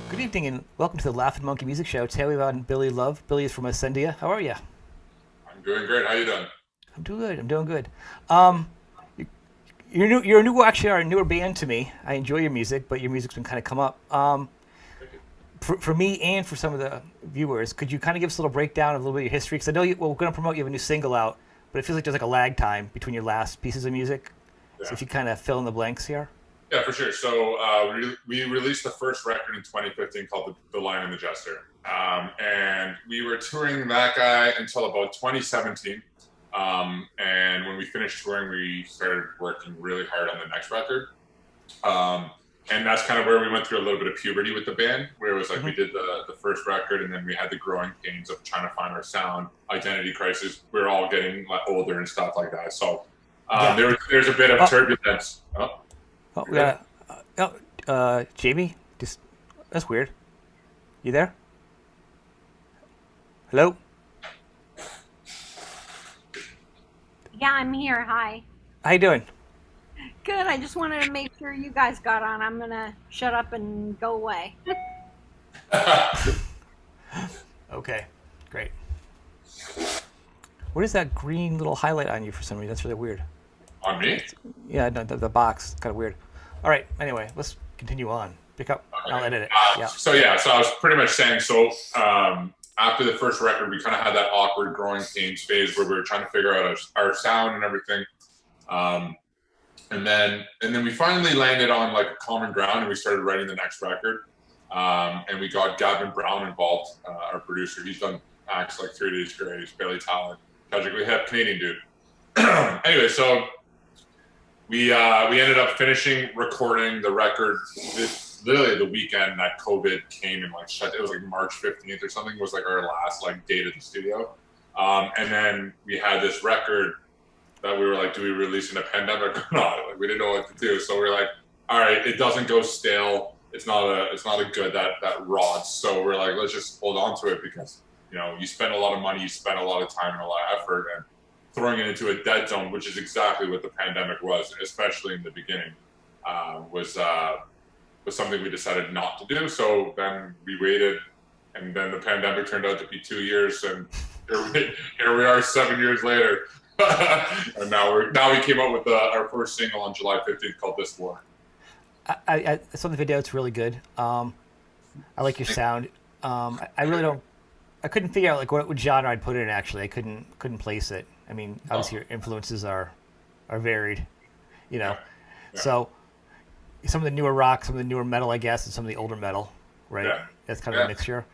Good evening and welcome to the Laughing Monkey Music Show. Today we have on Billy Love. Billy is from Acendia. How are you? I'm doing great. How you doing? I'm doing good. I'm doing good. Um, you- you're new. You're a new. Actually, are a newer band to me. I enjoy your music, but your music's been kind of come up. Thank you. For me and for some of the viewers, could you kind of give us a little breakdown of a little bit of your history? Because I know we're going to promote you have a new single out, but it feels like there's like a lag time between your last pieces of music. So Yeah, if you kind of fill in the blanks here. yeah, for sure. So we released the first record in 2015 called The Lion and the Jester, and we were touring that guy until about 2017. And when we finished touring, we started working really hard on the next record. Um, and that's kind of where we went through a little bit of puberty with the band, where it was like Hmm. we did the first record, and then we had the growing pains of trying to find our sound, identity crisis. We were all getting like, older and stuff like that. So Yeah. there's a bit of Oh, turbulence. Oh, oh, you're we good. got. Jamie, just that's weird. You there? Hello. Yeah, I'm here. Hi. How you doing? Good. I just wanted to make sure you guys got on. I'm gonna shut up and go away. Okay, great. What is that green little highlight on you for some reason? That's really weird. On me? Yeah, no, the box, kind of weird. All right, anyway, let's continue on. Pick up. I'll Okay. edit it. Yeah. So yeah, so I was pretty much saying. So after the first record, we kind of had that awkward growing pains phase where we were trying to figure out our sound and everything. Um, and then we finally landed on like common ground, and we started writing the next record. And we got Gavin Brown involved, our producer. He's done acts like 3 Days Grace, Bailey Talent, Tragically Hip, Canadian dude. Anyway, so we ended up finishing recording the record literally the weekend that COVID came and like shut. It was like March 15th or something was like our last like date at the studio. And then we had this record that we were like, do we release in a pandemic or not? Like we didn't know what to do. So we're like, all right, it doesn't go stale. It's not a good that rots. So we're like, let's just hold on to it because you spend a lot of money, you spend a lot of time and a lot of effort, and throwing it into a dead zone, which is exactly what the pandemic was, especially in the beginning, was something we decided not to do. So then we waited, and then the pandemic turned out to be 2 years, and here we are 7 years later. And now we came out with our first single on July 15th called "This War." I saw the video. It's really good. I like your sound. I really don't. I couldn't figure out like what genre I'd put it in. Actually, I couldn't place it. I mean, Oh, obviously your influences are varied. You know, yeah, yeah, so some of the newer rock, some of the newer metal, I guess, and some of the older metal, right? yeah, That's kind of a yeah, mixture.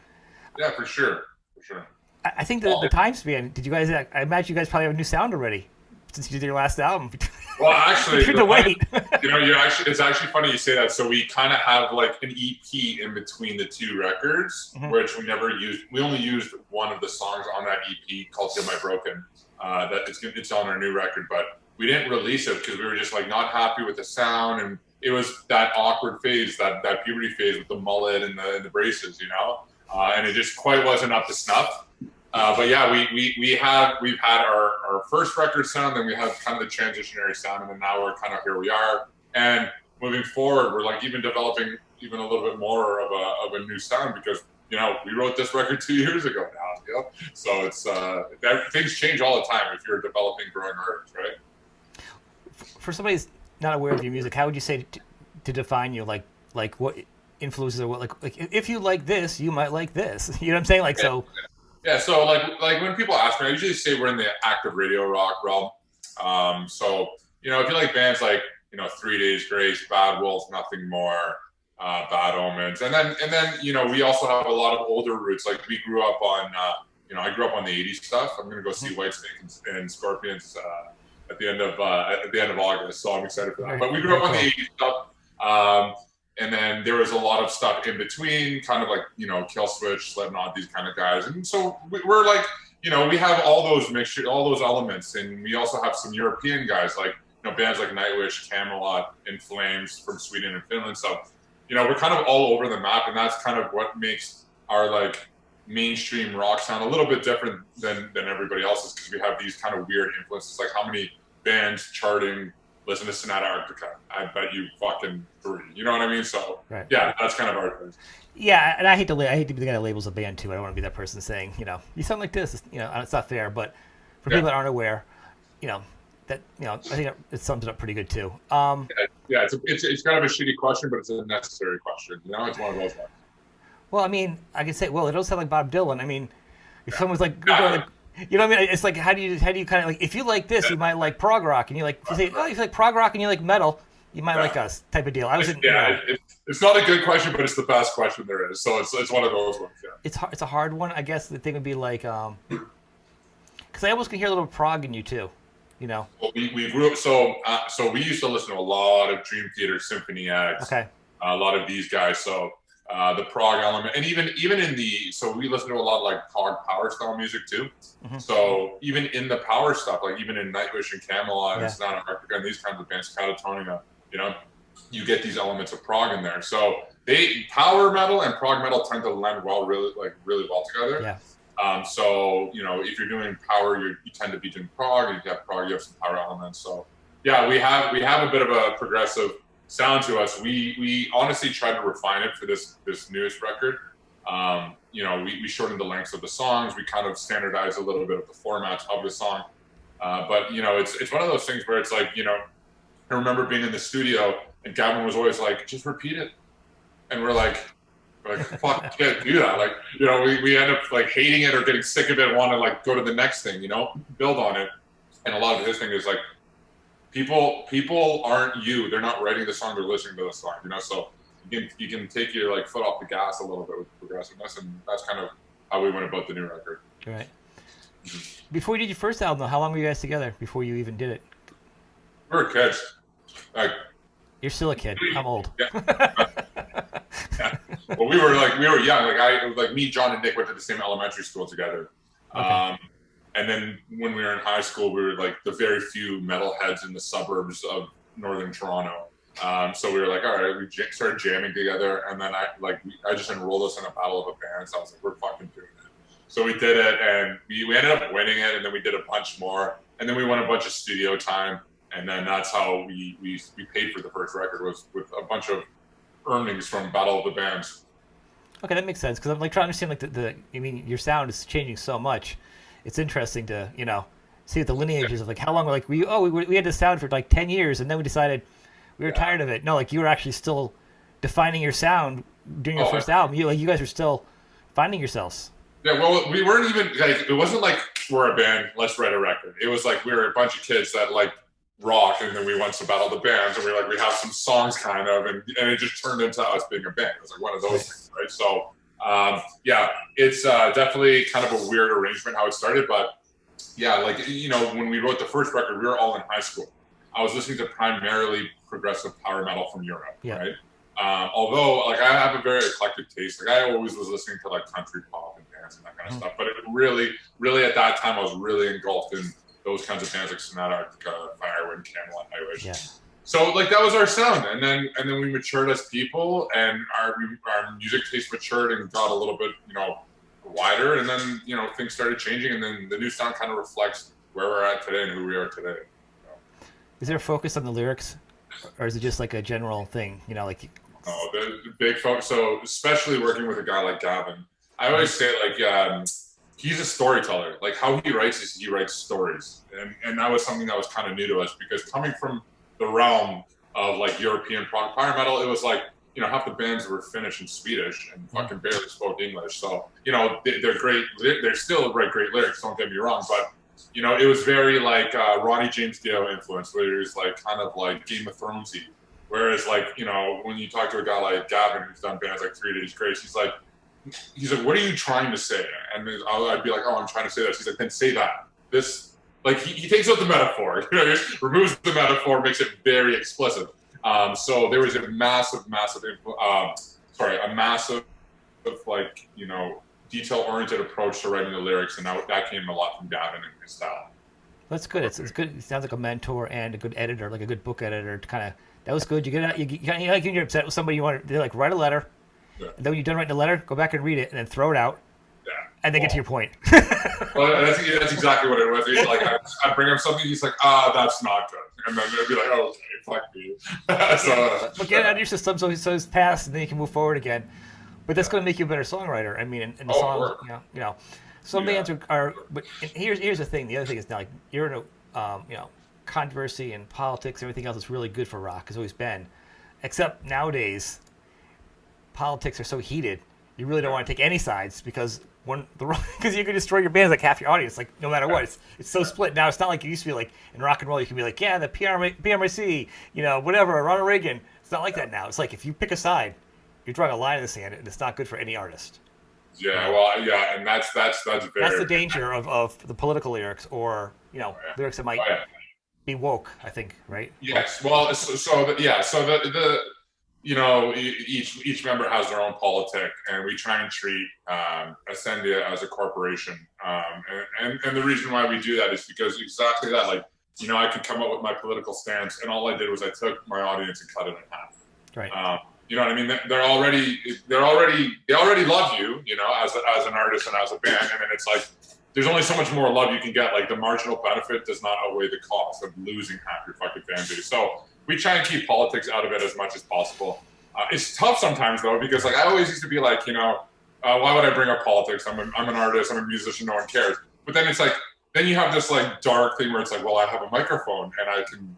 yeah, for sure, for sure. I think the Well, time span. Did you guys? I imagine you guys probably have a new sound already since you did your last album. well, actually, You had to wait. it's actually funny you say that. So we kind of have like an EP in between the two records, Hmm. which we never used. We only used one of the songs on that EP called "Heal My Broken." That it's on our new record, but we didn't release it because we were just like not happy with the sound, and it was that awkward phase, that puberty phase with the mullet and the braces, and it just quite wasn't up to snuff. But yeah, we've had our first record sound, then we had kind of the transitionary sound, and then now we're kind of here we are. And moving forward, we're like even developing even a little bit more of a new sound because we wrote this record 2 years ago now. So it's things change all the time if you're developing growing artists, right? For somebody who's not aware of your music, how would you say to define you? Like what influences or what like if you like this, you might like this. You know what I'm saying? Like Yeah. so. Yeah, so like when people ask me, I usually say we're in the active radio rock realm. So if you like bands like 3 Days Grace, Bad Wolves, Nothing More, Bad Omens, and then we also have a lot of older roots. Like we grew up on I grew up on the '80s stuff. I'm gonna go see Whitesnake and Scorpions at the end of August, so I'm excited for that. Very, But we grew very up on the cool. '80s stuff. And then there was a lot of stuff in between, kind of like Kill Switch, Slipknot, these kind of guys. And so we're like, we have all those mixtures, all those elements, and we also have some European guys like bands like Nightwish, Camelot, In Flames from Sweden and Finland. So we're kind of all over the map, and that's kind of what makes our like mainstream rock sound a little bit different than everybody else's because we have these kind of weird influences. Like how many bands charting listen to Sonata Arctica. I bet you fucking 3. You know what I mean? So Right. yeah, that's kind of our thing. Yeah, and I hate to be the guy that labels a band too. I don't want to be that person saying, you sound like this. It's not fair. But for people that aren't aware, that I think it sums it up pretty good too. Yeah, it's kind of a shitty question, but it's a necessary question. It's one of those ones. Well, I mean, I can say, well, it does sound like Bob Dylan. I mean, if someone's like, going like, you know what I mean? It's like, how do you kind of like, if you like this, you might like prog rock, and if you say, oh, you like prog rock and you like metal, you might like us, type of deal. It's not a good question, but it's the best question there is. So it's one of those ones. Yeah. It's a hard one. I guess the thing would be like, because I almost can hear a little prog in you too. Well, we grew up so we used to listen to a lot of Dream Theater, Symphony X, okay, a lot of these guys. So the prog element, and even in so we listen to a lot of like prog power style music too. Mm-hmm. So even in the power stuff, like even in Nightwish and Camelot and Sonata Arctica and these kinds of bands, Catatonia, you get these elements of prog in there. So power metal and prog metal tend to blend really well together. Yeah. So if you're doing power, you tend to be doing prog. If you have prog, you have some power elements. So yeah, we have a bit of a progressive sound to us. We honestly tried to refine it for this newest record. We shortened the lengths of the songs. We kind of standardized a little bit of the formats of the song. But it's one of those things where it's like I remember being in the studio and Gavin was always like, just repeat it, and we're like, fuck, you can't do that. Like, we end up like hating it or getting sick of it and want to like go to the next thing, build on it. And a lot of his thing is like, people aren't you. They're not writing the song, they're listening to the song, so you can take your like foot off the gas a little bit with progressiveness, and that's kind of how we went about the new record. Right. Before you did your first album, though, how long were you guys together before you even did it? We were kids. Like, you're still a kid. I'm old. Yeah. Yeah. Well, we were young. Like me, John, and Nick went to the same elementary school together. Okay. And then when we were in high school, we were like the very few metalheads in the suburbs of northern Toronto. So we were like, all right, we started jamming together, and then I just enrolled us in a battle of the bands. I was like, we're fucking doing it. So we did it, and we ended up winning it, and then we did a bunch more, and then we won a bunch of studio time, and then that's how we paid for the first record, was with a bunch of earnings from Battle of the Bands. Okay, that makes sense, because I'm like trying to understand like your sound is changing so much. It's interesting to see the lineages of like how long we had this sound for like 10 years, and then we decided we were tired of it. No, like you were actually still defining your sound during your first album. You guys were still finding yourselves. Yeah, well, we weren't even like, it wasn't like we're a band, let's write a record. It was like we were a bunch of kids that like rock, and then we went to Battle of the Bands, and we were like, we have some songs kind of, and it just turned into us being a band. It was like one of those things, right? So it's definitely kind of a weird arrangement how it started, but yeah, like when we wrote the first record, we were all in high school. I was listening to primarily progressive power metal from Europe, right? Although like I have a very eclectic taste. Like I always was listening to like country pop and dance and that kind of stuff, but it really at that time I was really engulfed in those kinds of bands like Sonata Arctica, Firewind, Camelot, Nightwish. Yeah. So like that was our sound, and then we matured as people, and our music taste matured and got a little bit wider, and then things started changing, and then the new sound kind of reflects where we're at today and who we are today. Is there a focus on the lyrics, or is it just like a general thing? Oh, the big focus. So especially working with a guy like Gavin, I always say like he's a storyteller. Like how he writes is he writes stories, and that was something that was kind of new to us, because coming from the realm of like European power metal, it was like half the bands were Finnish and Swedish and fucking barely spoke English. So they're great. They're still write great lyrics. Don't get me wrong, but it was very like Ronnie James Dio influence, where it was like kind of like Game of Thronesy. Whereas like when you talk to a guy like Gavin, who's done bands like 3 Days Grace, he's like, what are you trying to say? And I'd be like, oh, I'm trying to say this. He's like, then say that. This. Like he takes out the metaphor, removes the metaphor, makes it very explicit. So there was a massive like detail-oriented approach to writing the lyrics, and that came a lot from Gavin and his style. That's good. It's good. It sounds like a mentor and a good editor, like a good book editor. To kind of that was good. You get it out. When you're upset with somebody, they're like, write a letter. Yeah. And then when you're done writing the letter, go back and read it, and then throw it out. Yeah. And then get to your point. Well, that's exactly what it was. He's like, I bring him something. He's like, that's not good. and then they'll be like, oh, okay, fuck you. But get it out of your system so it's passed, and then you can move forward again. But that's going to make you a better songwriter. I mean, and the songs, some bands are. But here's the thing. The other thing is now, like, you're in a, controversy and politics, everything else is really good for rock. Has always been, except nowadays, politics are so heated. You really don't want to take any sides because because you can destroy your bands, like half your audience, like no matter what. It's so split now. It's not like it used to be. Like in rock and roll, you can be like, yeah, the PMRC, whatever, Ronald Reagan. It's not like that now. It's like if you pick a side, you're drawing a line in the sand, and it's not good for any artist. Yeah, well, yeah, and that's very. That's the danger of the political lyrics, or lyrics that might be woke. I think, right? Yes. Well, so the each member has their own politic, and we try and treat Acendia as a corporation. And the reason why we do that is because exactly that. Like, I could come up with my political stance, and all I did was I took my audience and cut it in half. Right. You know what I mean? They already love you, as an artist and as a band, and then it's like there's only so much more love you can get. Like the marginal benefit does not outweigh the cost of losing half your fucking fan base. So we try and keep politics out of it as much as possible. It's tough sometimes though, because like I always used to be like, why would I bring up politics? I'm an artist, I'm a musician, no one cares. But then it's like, then you have this like dark thing where it's like, well, I have a microphone and I can,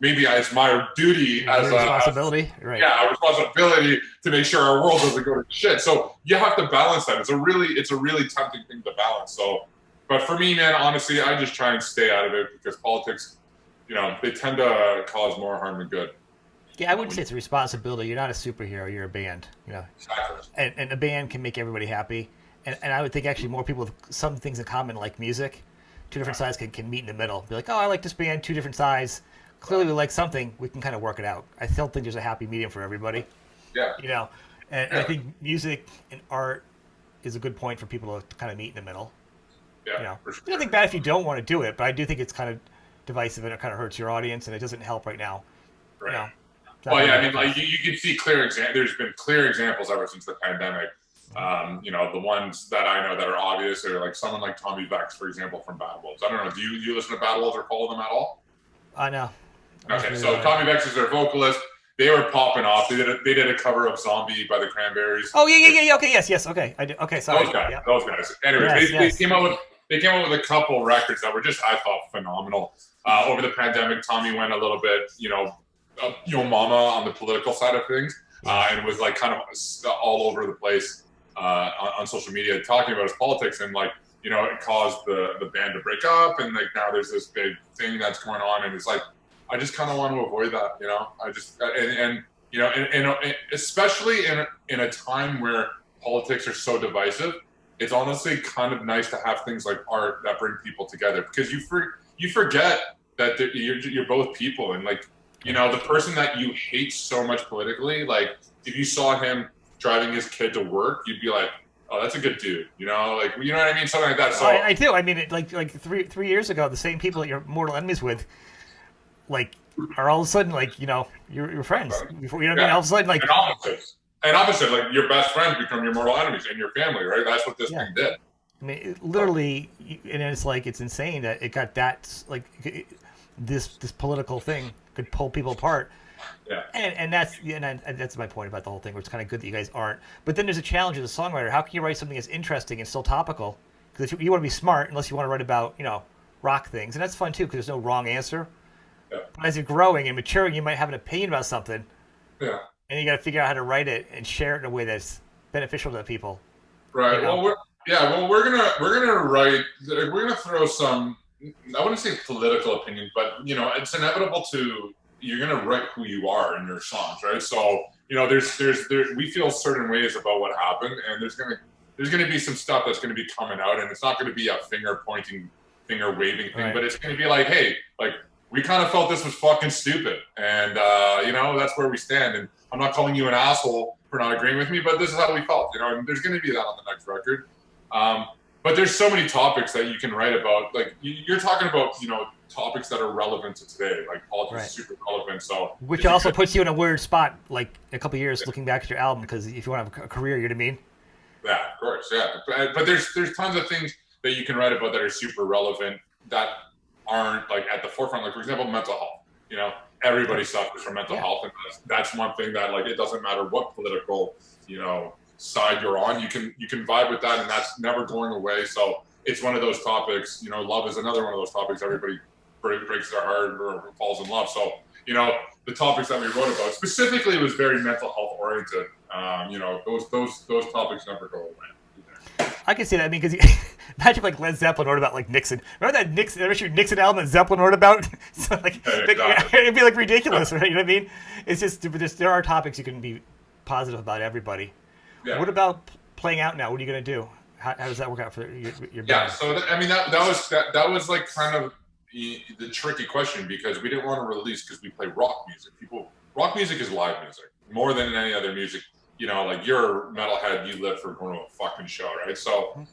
maybe it's my duty as a responsibility, right? Yeah, a responsibility to make sure our world doesn't go to shit. So you have to balance that. It's a really tempting thing to balance. So, but for me, man, honestly, I just try and stay out of it because politics, they tend to cause more harm than good. Yeah, I wouldn't say it's a responsibility. You're not a superhero. You're a band. Exactly. And a band can make everybody happy. And I would think actually more people with some things in common, like music, two different sides can meet in the middle. Be like, oh, I like this band, two different sides. Clearly we like something, we can kind of work it out. I still think there's a happy medium for everybody. Yeah. And I think music and art is a good point for people to kind of meet in the middle. Yeah. For sure. I don't think bad if you don't want to do it, but I do think it's kind of divisive and it kind of hurts your audience and it doesn't help right now. Right. Well, yeah, I mean, like you can see there's been clear examples ever since the pandemic. The ones that I know that are obvious are like someone like Tommy Vex, for example, from Bad Wolves. I don't know, do you listen to Bad Wolves or follow them at all? I know. Okay, so Tommy Vex is their vocalist. They were popping off. They did a cover of "Zombie" by the Cranberries. Oh yeah. Okay, yes. Okay, I do. Okay, sorry. Those guys. Anyways, they came out with a couple records that were just, I thought, phenomenal. Over the pandemic, Tommy went a little bit, mama on the political side of things, and was like kind of all over the place on social media talking about his politics, and like, it caused the band to break up, and like now there's this big thing that's going on, and it's like, I just kind of want to avoid that, I just, and especially in a time where politics are so divisive, it's honestly kind of nice to have things like art that bring people together, because you forget that you're both people, and like, the person that you hate so much politically, like if you saw him driving his kid to work, you'd be like, oh, that's a good dude, like, you know what I mean, something like that. So I do. I mean, like 3 years ago, the same people that you're mortal enemies with, like, are all of a sudden like, you're friends. What I mean? All of a sudden, like, and opposite, like your best friends become your mortal enemies in your family, right? That's what this thing did. I mean, literally, and it's like, it's insane that it got that, like, this political thing could pull people apart. Yeah. And that's my point about the whole thing, where it's kind of good that you guys aren't. But then there's a challenge as a songwriter. How can you write something that's interesting and still topical? Because you want to be smart, unless you want to write about, rock things. And that's fun, too, because there's no wrong answer. Yeah. But as you're growing and maturing, you might have an opinion about something. Yeah. And you got to figure out how to write it and share it in a way that's beneficial to people. Right. Well, we're gonna throw some, I wouldn't say political opinion, but it's inevitable you're gonna write who you are in your songs, right? So we feel certain ways about what happened, and there's gonna be some stuff that's gonna be coming out, and it's not gonna be a finger pointing, finger waving thing, right. But it's gonna be like, hey, like, we kind of felt this was fucking stupid, and that's where we stand. And I'm not calling you an asshole for not agreeing with me, but this is how we felt, and there's gonna be that on the next record. But there's so many topics that you can write about. Like you're talking about, topics that are relevant to today. Like politics is super relevant. So which also puts you in a weird spot, like a couple of years looking back at your album, because if you want to have a career, you know what I mean? Yeah, of course, yeah. But there's tons of things that you can write about that are super relevant that aren't like at the forefront. Like for example, mental health. You know, everybody suffers from mental health, and that's one thing that like it doesn't matter what political side you're on. You can vibe with that, and that's never going away. So it's one of those topics. Love is another one of those topics. Everybody breaks their heart or falls in love. So the topics that we wrote about specifically was very mental health oriented. Those topics never go away. I can see that. I mean, because imagine if, like Led Zeppelin wrote about like Nixon. Remember that Nixon album that Zeppelin wrote about? So like, exactly. It'd be like ridiculous, right? You know what I mean? It's just there are topics you can be positive about everybody. Yeah. What about playing out now? What are you going to do? How does that work out for your band? Yeah, so that was like kind of the tricky question because we didn't want to release because we play rock music. Rock music is live music more than any other music. Like you're a metalhead, you live for going to a fucking show, right? So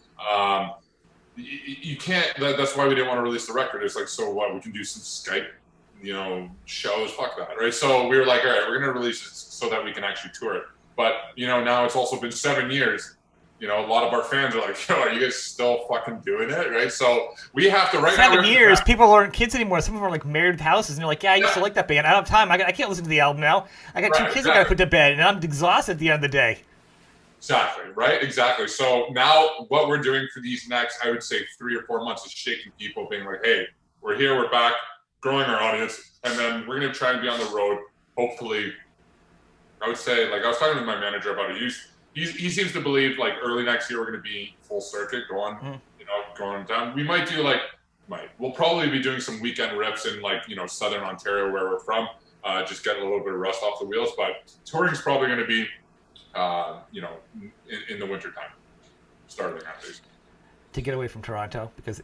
you can't. That's why we didn't want to release the record. It's like, so what? We can do some Skype, shows. Fuck that, right? So we were like, all right, we're gonna release it so that we can actually tour it. But now it's also been 7 years. A lot of our fans are like, yo, are you guys still fucking doing it, right? So we have to 7 years. People aren't kids anymore. Some of them are like married with houses, and they're like, yeah, I used to like that band. I don't have time. I can't listen to the album now. I got 2 kids I got to put to bed, and I'm exhausted at the end of the day. Exactly, right? Exactly. So now what we're doing for these next, I would say 3 or 4 months is shaking people, being like, hey, we're here, we're back, growing our audience, and then we're going to try and be on the road, hopefully. I would say, like I was talking with my manager about it. He seems to believe like early next year we're going to be full circuit going down. We might do we'll probably be doing some weekend reps in like southern Ontario where we're from, just get a little bit of rust off the wheels. But touring's probably going to be in the winter time, starting at least. To get away from Toronto because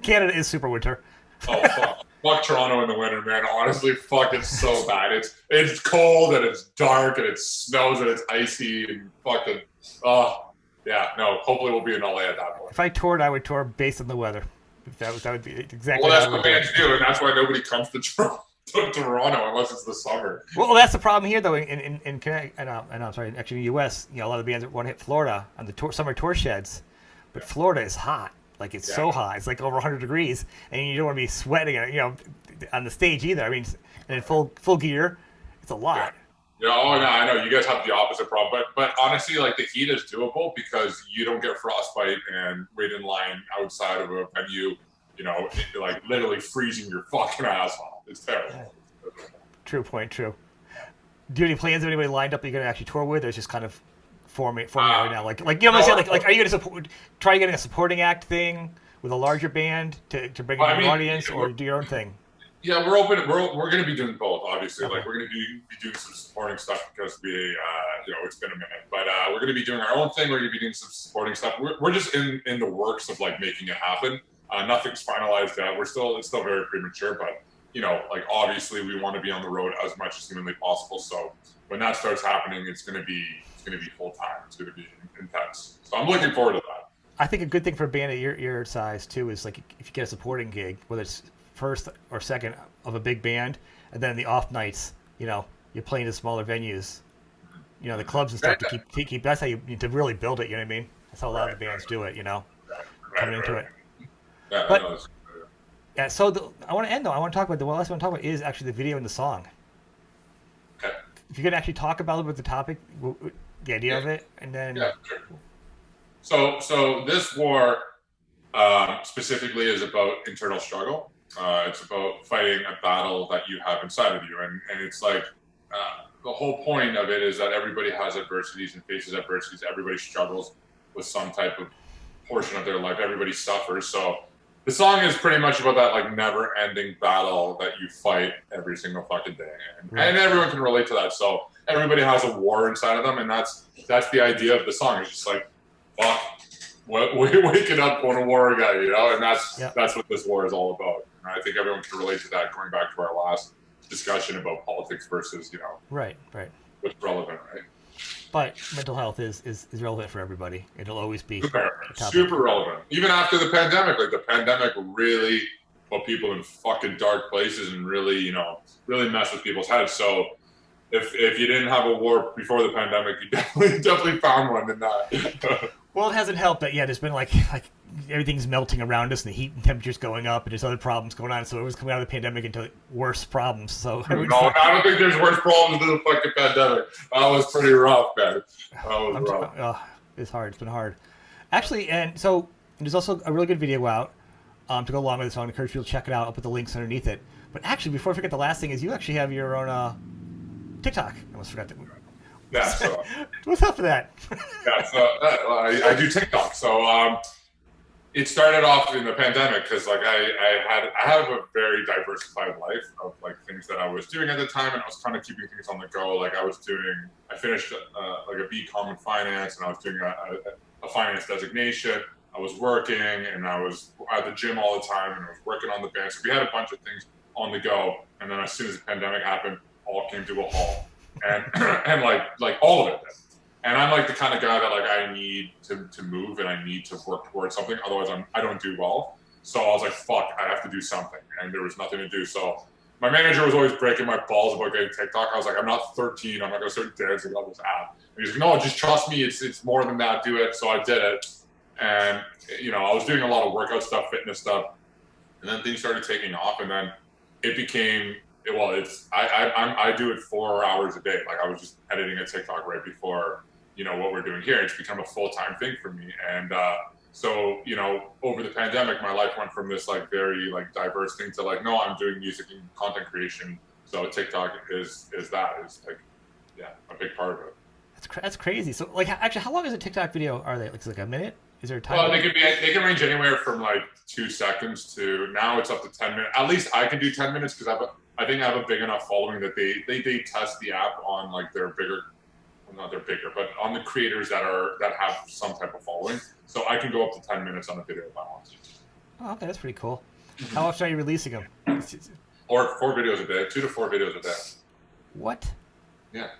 Canada is super winter. Oh fuck. Fuck Toronto in the winter, man. Honestly, fuck, it's so bad. It's cold and it's dark and it snows and it's icy and fucking. Hopefully we'll be in LA at that point. If I toured, I would tour based on the weather. That would be exactly. Well, that's what bands do, and that's why nobody comes to Toronto unless it's the summer. Well, that's the problem here, though. In Canada, I'm sorry. Actually, in the U.S., a lot of the bands want to hit Florida on the summer tour sheds, but Florida is hot. Like it's so hot, it's like over 100 degrees, and you don't want to be sweating, on the stage either. I mean, and in full gear, it's a lot. Yeah. Oh no, I know you guys have the opposite problem, but honestly, like the heat is doable because you don't get frostbite and wait in line outside of a venue, like literally freezing your fucking ass off. It's terrible. True point. True. Do you have any plans of anybody lined up that you're going to actually tour with, or it's just kind of forming right now? Like what I'm saying? Like, are you going to try getting a supporting act thing with a larger band to bring in an audience, or do your own thing? Yeah, we're open. We're going to be doing both, obviously. Okay. Like we're going to be doing some supporting stuff because it's been a minute. But we're going to be doing our own thing. We're going to be doing some supporting stuff. We're just in the works of like making it happen. Nothing's finalized yet. It's still very premature, but like obviously we want to be on the road as much as humanly possible. So when that starts happening, it's going to be full time. It's going to be intense. So I'm looking forward to that. I think a good thing for a band of your size too is like if you get a supporting gig, whether it's first or second of a big band, and then the off nights, you're playing to smaller venues, the clubs and stuff to keep. That's how you need to really build it. You know what I mean? That's how a lot of the bands do it. Coming into it. Yeah, but yeah. So I want to end though. I want to talk about the last one I want to talk about is actually the video and the song. Okay. If you could actually talk about the topic, the idea of it, and then. Yeah, sure. So this war specifically is about internal struggle. It's about fighting a battle that you have inside of you, and it's like the whole point of it is that everybody has adversities and faces adversities. Everybody struggles with some type of portion of their life. Everybody suffers. So the song is pretty much about that like never-ending battle that you fight every single fucking day, and everyone can relate to that. So everybody has a war inside of them, and that's the idea of the song. It's just like, fuck, waking up on a war guy, and that's what this war is all about. And I think everyone can relate to that. Going back to our last discussion about politics versus, right, what's relevant, right? But mental health is relevant for everybody. It'll always be super relevant. Even after the pandemic, like the pandemic really put people in fucking dark places and really, really mess with people's heads. So if you didn't have a war before the pandemic, you definitely found one in that. Well, it hasn't helped that there's been like everything's melting around us and the heat and temperatures going up and there's other problems going on. So it was coming out of the pandemic into worse problems. So No, I don't think there's worse problems than the fucking pandemic. That was pretty rough, man. That was rough. It's hard. It's been hard. Actually, and so there's also a really good video out to go along with this. So I encourage people to check it out. I'll put the links underneath it. But actually, before I forget, the last thing is you actually have your own TikTok. I almost forgot that. Yeah, so what's up with that? Yeah, so I do TikTok. So it started off in the pandemic because like I have a very diversified life of like things that I was doing at the time, and I was kind of keeping things on the go. Like I finished like a BCom in finance, and I was doing a finance designation. I was working, and I was at the gym all the time, and I was working on the band. So we had a bunch of things on the go, and then as soon as the pandemic happened, all came to a halt, and and like all of it. And I'm like the kind of guy that like I need to move and I need to work towards something. Otherwise, I don't do well. So I was like, fuck, I have to do something, and there was nothing to do. So my manager was always breaking my balls about getting TikTok. I was like, I'm not 13. I'm not gonna start dancing on this app. And he's like, no, just trust me. It's more than that. Do it. So I did it, and I was doing a lot of workout stuff, fitness stuff, and then things started taking off, and then it became I do it 4 hours a day. Like I was just editing a TikTok right before what we're doing here. It's become a full-time thing for me, and so over the pandemic, my life went from this like very like diverse thing to like, no, I'm doing music and content creation. So TikTok is like a big part of it. That's crazy. So like actually, how long is a TikTok video? Are they like a minute? Is there a time? Well, they can range anywhere from like 2 seconds to now it's up to 10 minutes. At least I can do 10 minutes because I think I have a big enough following that they test the app on like their bigger, well, not their bigger, but on the creators that have some type of following. So I can go up to 10 minutes on a video if I want to. Oh, okay, that's pretty cool. How often are you releasing them? Or 4 videos a day, 2 to 4 videos a day. What? Yeah.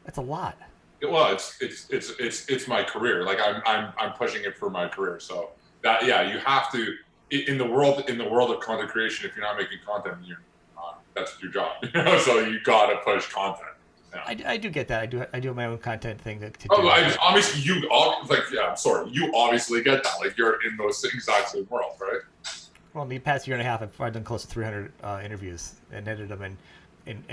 That's a lot. Well, it's my career. Like I'm pushing it for my career. So that you have to in the world of content creation. If you're not making content, that's your job. So you gotta push content. Yeah. I do get that. I do my own content thing to obviously I'm sorry. You obviously get that. Like you're in those exact same world, right? Well, in the past year and a half, I've done close to 300 interviews and edited them and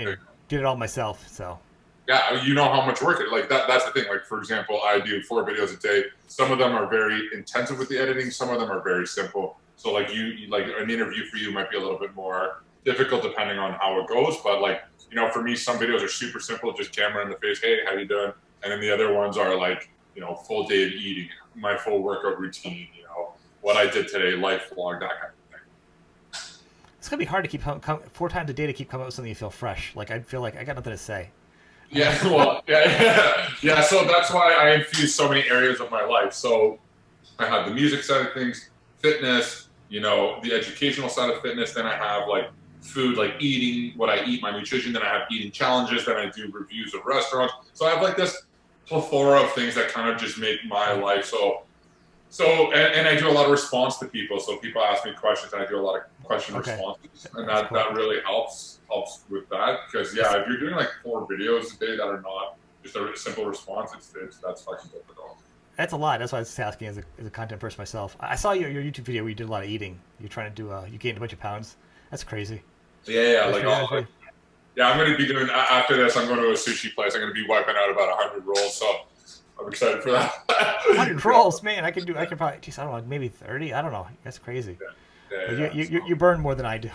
did it all myself. So. Yeah, you know how much work it like that's the thing. Like for example, I do 4 videos a day. Some of them are very intensive with the editing. Some of them are very simple. So like you like an interview for you might be a little bit more difficult depending on how it goes. But like for me, some videos are super simple, just camera in the face. Hey, how you doing? And then the other ones are like full day of eating, my full workout routine. What I did today, life vlog, that kind of thing. It's gonna be hard to keep 4 times a day to keep coming up with something you feel fresh. Like I feel like I got nothing to say. Yeah, well, yeah. So that's why I infuse so many areas of my life. So I have the music side of things, fitness, the educational side of fitness. Then I have like food, like eating, what I eat, my nutrition. Then I have eating challenges. Then I do reviews of restaurants. So I have like this plethora of things that kind of just make my life and I do a lot of response to people. So people ask me questions, and I do a lot of question responses, and that really helps with that. Because if you're doing like 4 videos a day that are not just a simple response, that's fucking difficult. That's a lot. That's why I was asking as a content person myself. I saw your YouTube video where you did a lot of eating. You're trying to do you gained a bunch of pounds. That's crazy. Yeah. I'm going to be doing after this. I'm going to a sushi place. I'm going to be wiping out about 100 rolls. So. I'm excited for that. 100 rolls, man! I could probably, geez, I don't know, maybe 30. I don't know. That's crazy. Yeah, you burn more than I do.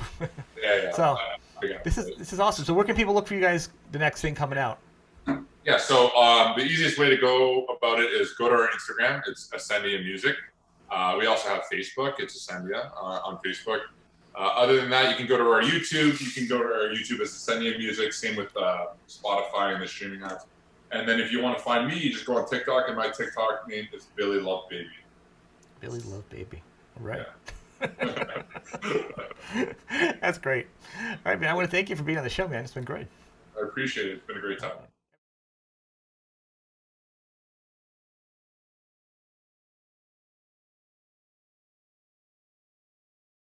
Yeah. So this is awesome. So where can people look for you guys? The next thing coming out. Yeah. So the easiest way to go about it is go to our Instagram. It's Acendia Music. We also have Facebook. It's Acendia on Facebook. Other than that, you can go to our YouTube. You can go to our YouTube as Acendia Music. Same with Spotify and the streaming apps. And then if you want to find me, you just go on TikTok, and my TikTok name is Billy Love Baby. Billy Love Baby. All right. Yeah. That's great. All right, man. I want to thank you for being on the show, man. It's been great. I appreciate it. It's been a great time.